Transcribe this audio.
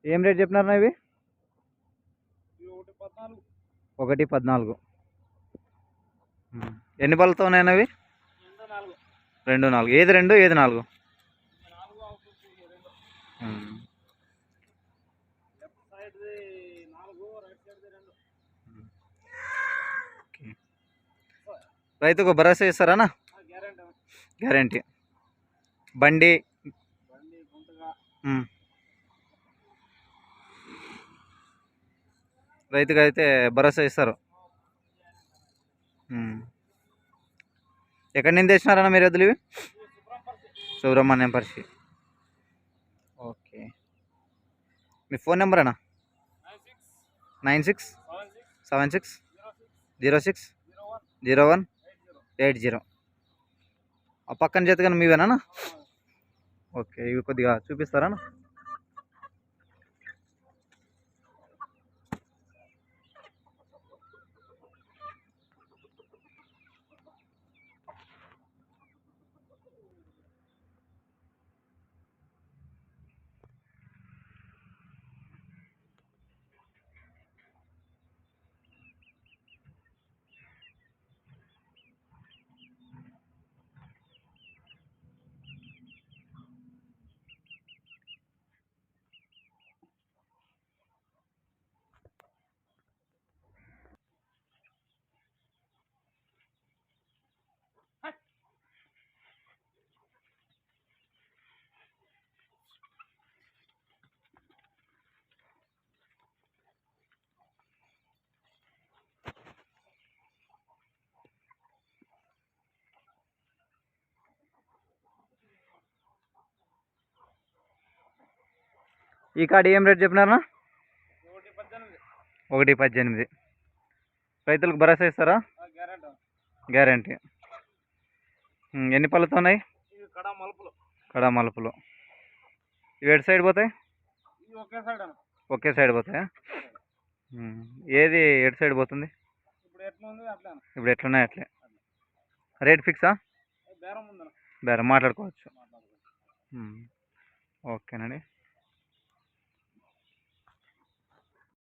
ఏం రేట్ చెప్పినారన్నా ఇవి? ఇది ఒకటి 14. 1,14. ఎన్ని పళ్ళతో ఉన్నాయన్న అవి? 2, 4. 2, 4. ఏది 2 ఏది 4? 4 అవుతుంది 2. లెఫ్ట్ సైడ్ది 4, రైట్ సైడ్ది 2. ఓకే. రైతుకు భరోసా ఇస్తారా? గ్యారెంటీ. గ్యారెంటీ. బండి గుంటగా రైతుకు అయితే భరోసా ఇస్తారు. ఎక్కడి నుంచి తెచ్చినారన్న మీరు ఎద్దులు ఇవి? సుబ్రహ్మణ్యం పరిషి. ఓకే. మీ ఫోన్ నెంబర్ అన్నా? 9676060180. ఆ పక్కన చేతి కానీ మీవేనా? ఓకే. ఇవి కొద్దిగా చూపిస్తారా? ఈ కాడి ఏం రేట్ చెప్పినారన్నా? 1,18. రైతులకు భరోసా ఇస్తారా? గ్యారెంటీ. ఎన్ని పళ్ళతో ఉన్నాయి? కడా మలుపులు. ఇవి ఎటు సైడ్ పోతాయి? ఒకే సైడ్ పోతాయా? ఏది ఎటు సైడ్ పోతుంది? ఇప్పుడు ఎట్లున్నాయి అట్లే. రేట్ ఫిక్సా? బేరం మాట్లాడుకోవచ్చు. ఓకేనండి.